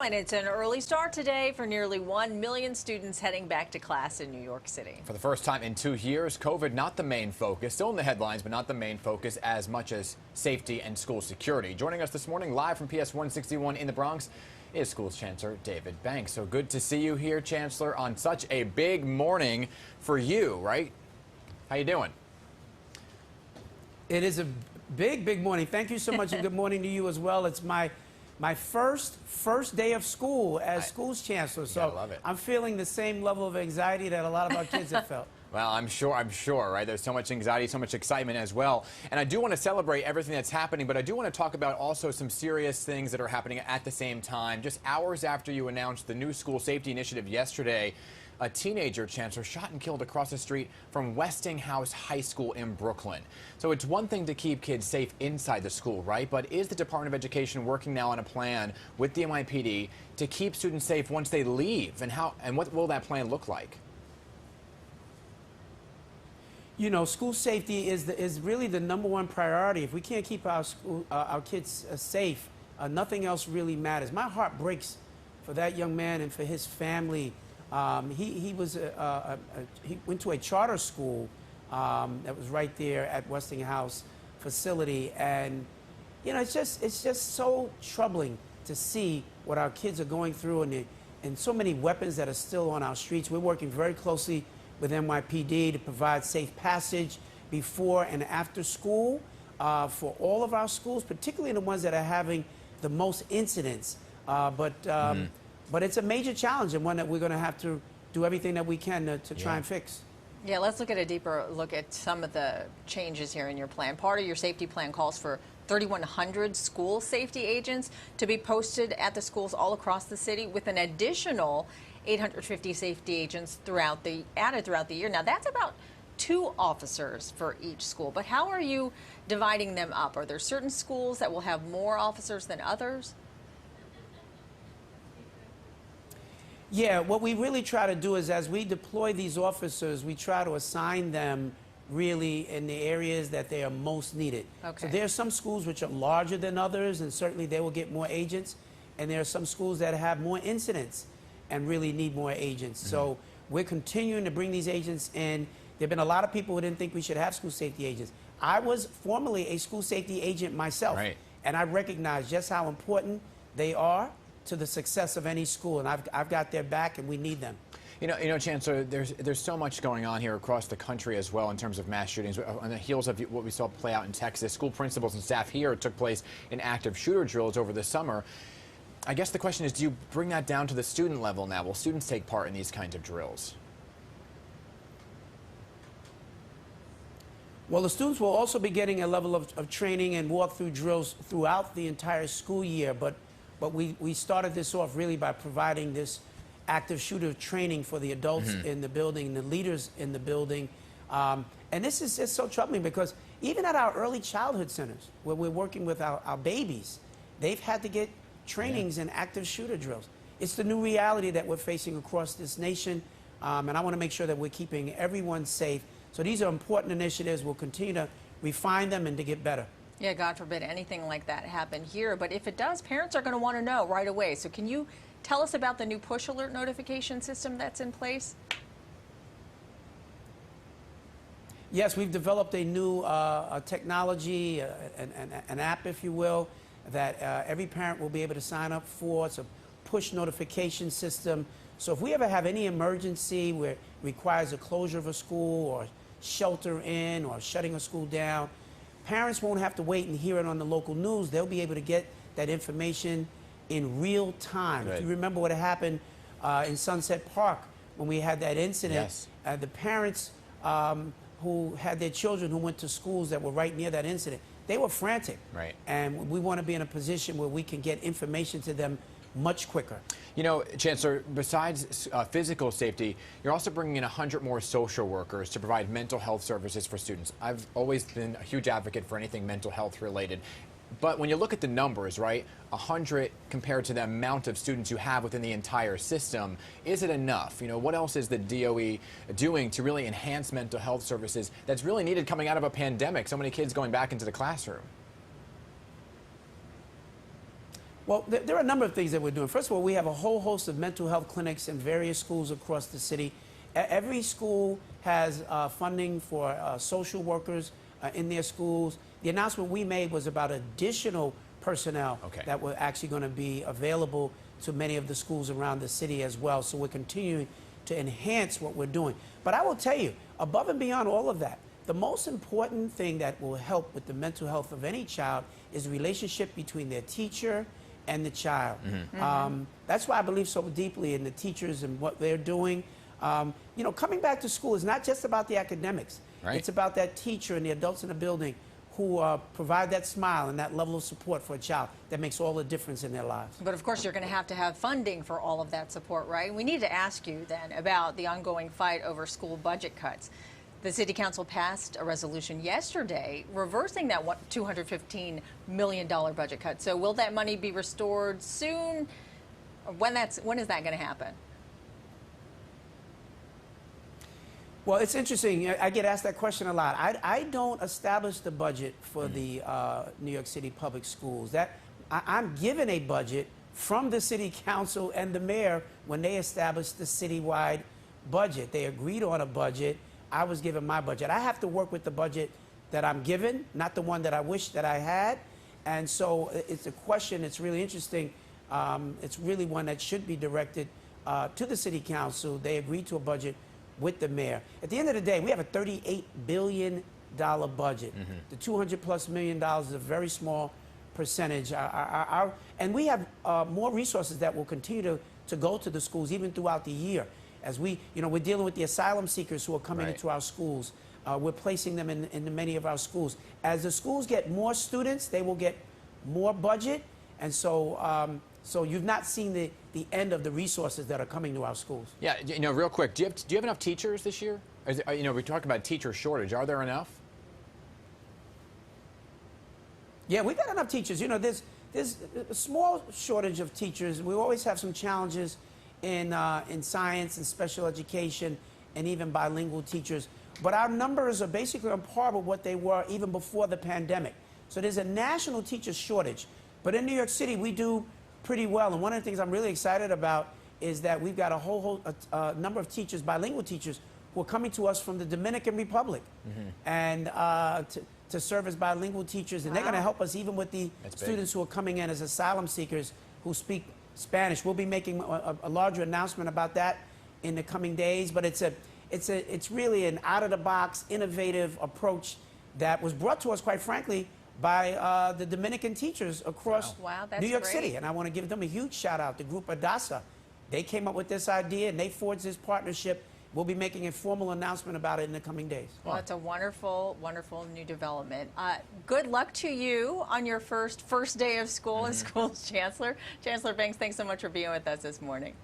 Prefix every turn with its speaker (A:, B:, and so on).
A: And it's an early start today for nearly 1 million students heading back to class in New York City.
B: For the first time in 2 years, COVID not the main focus, still in the headlines, but not the main focus as much as safety and school security. Joining us this morning live from PS 161 in the Bronx is Schools Chancellor David Banks. So good to see you here, Chancellor, on such a big morning for you, right? How you doing?
C: It is a big morning. Thank you so much, and good morning to you as well. It's my first day of school as Schools Chancellor, so
B: love it.
C: I'm feeling the same level of anxiety that a lot of our kids have felt.
B: Well, I'm sure, right? There's so much anxiety, so much excitement as well. And I do want to celebrate everything that's happening, but I do want to talk about also some serious things that are happening at the same time. Just hours after you announced the new school safety initiative yesterday, a teenager, Chancellor, shot and killed across the street from Westinghouse High School in Brooklyn. So it's one thing to keep kids safe inside the school, right? But is the Department of Education working now on a plan with the NYPD to keep students safe once they leave? And what will that plan look like?
C: You know, school safety is really the #1 priority. If we can't keep our kids safe, nothing else really matters. My heart breaks for that young man and for his family. He went to a charter school that was right there at Westinghouse facility, and you know, it's just so troubling to see what our kids are going through, and so many weapons that are still on our streets. We're working very closely with NYPD to provide safe passage before and after school for all of our schools, particularly the ones that are having the most incidents. But it's a major challenge, and one that we're going to have to do everything that we can to try and fix.
A: Yeah, let's look at a deeper look at some of the changes here in your plan. Part of your safety plan calls for 3,100 school safety agents to be posted at the schools all across the city, with an additional 850 safety agents added throughout the year. Now, that's about 2 officers for each school. But how are you dividing them up? Are there certain schools that will have more officers than others?
C: Yeah, what we really try to do is, as we deploy these officers, we try to assign them really in the areas that they are most needed.
A: Okay.
C: So there are some schools which are larger than others, and certainly they will get more agents. And there are some schools that have more incidents and really need more agents. Mm-hmm. So we're continuing to bring these agents in. There have been a lot of people who didn't think we should have school safety agents. I was formerly a school safety agent myself,
B: right,
C: and I recognize just how important they are to the success of any school, and I've got their back, and we need them.
B: You know, Chancellor, there's so much going on here across the country as well in terms of mass shootings. On the heels of what we saw play out in Texas, school principals and staff here took place in active shooter drills over the summer. I guess the question is, do you bring that down to the student level now? Will students take part in these kinds of drills?
C: Well, the students will also be getting a level of training and walk-through drills throughout the entire school year, but we started this off really by providing this active shooter training for the adults in the building, the leaders in the building. And this is just so troubling, because even at our early childhood centers, where we're working with our babies, they've had to get trainings in active shooter drills. It's the new reality that we're facing across this nation, and I want to make sure that we're keeping everyone safe. So these are important initiatives. We'll continue to refine them and to get better.
A: Yeah, God forbid anything like that happen here. But if it does, parents are going to want to know right away. So can you tell us about the new push alert notification system that's in place?
C: Yes, we've developed a new technology, an app, if you will, that every parent will be able to sign up for. It's a push notification system. So if we ever have any emergency where it requires a closure of a school, or shelter in, or shutting a school down, parents won't have to wait and hear it on the local news. They'll be able to get that information in real time.
B: Good.
C: If you remember what happened in Sunset Park when we had that incident,
B: yes,
C: the parents who had their children who went to schools that were right near that incident, they were frantic.
B: Right.
C: And we want to be in a position where we can get information to them much quicker.
B: You know, Chancellor, besides physical safety, you're also bringing in 100 more social workers to provide mental health services for students. I've always been a huge advocate for anything mental health related. But when you look at the numbers, right, 100 compared to the amount of students you have within the entire system, is it enough? You know, what else is the DOE doing to really enhance mental health services that's really needed coming out of a pandemic? So many kids going back into the classroom.
C: Well, there are a number of things that we're doing. First of all, we have a whole host of mental health clinics in various schools across the city. Every school has funding for social workers in their schools. The announcement we made was about additional personnel that were actually going to be available to many of the schools around the city as well. So we're continuing to enhance what we're doing. But I will tell you, above and beyond all of that, the most important thing that will help with the mental health of any child is the relationship between their teacher and the child. That's why I believe so deeply in the teachers and what they're doing. You know, coming back to school is not just about the academics.
B: Right.
C: It's about that teacher and the adults in the building who provide that smile and that level of support for a child that makes all the difference in their lives.
A: But of course, you're going to have funding for all of that support, right? We need to ask you then about the ongoing fight over school budget cuts. The City Council passed a resolution yesterday reversing that $215 million budget cut. So will that money be restored soon? When is that going to happen?
C: Well, it's interesting. I get asked that question a lot. I don't establish the budget for the New York City public schools. I'm given a budget from the City Council and the mayor when they established the citywide budget. They agreed on a budget. I was given my budget. I have to work with the budget that I'm given, not the one that I wish that I had. And so it's a question that's really interesting. It's really one that should be directed to the City Council. They agreed to a budget with the mayor. At the end of the day, we have a $38 billion budget. The $200+ million is a very small percentage. And we have more resources that will continue to go to the schools even throughout the year. As we're dealing with the asylum seekers who are coming into our schools. We're placing them in many of our schools. As the schools get more students, they will get more budget. And so, so you've not seen the end of the resources that are coming to our schools.
B: Yeah, real quick, do you have enough teachers this year? We talk about teacher shortage. Are there enough?
C: Yeah, we got enough teachers. There's a small shortage of teachers. We always have some challenges in science and special education and even bilingual teachers. But our numbers are basically on par with what they were even before the pandemic. So there's a national teacher shortage. But in New York City, we do pretty well. And one of the things I'm really excited about is that we've got a whole number of teachers, bilingual teachers, who are coming to us from the Dominican Republic and to serve as bilingual teachers. And they're going to help us even with the students who are coming in as asylum seekers who speak Spanish. We'll be making a larger announcement about that in the coming days. But it's really an out-of-the-box, innovative approach that was brought to us, quite frankly, by the Dominican teachers across
A: that's
C: New York
A: great.
C: City. And I want to give them a huge shout out, the group Adasa. They came up with this idea and they forged this partnership. We'll be making a formal announcement about it in the coming days.
A: Well, it's a wonderful, wonderful new development. Good luck to you on your first day of school as school's chancellor. Chancellor Banks, thanks so much for being with us this morning.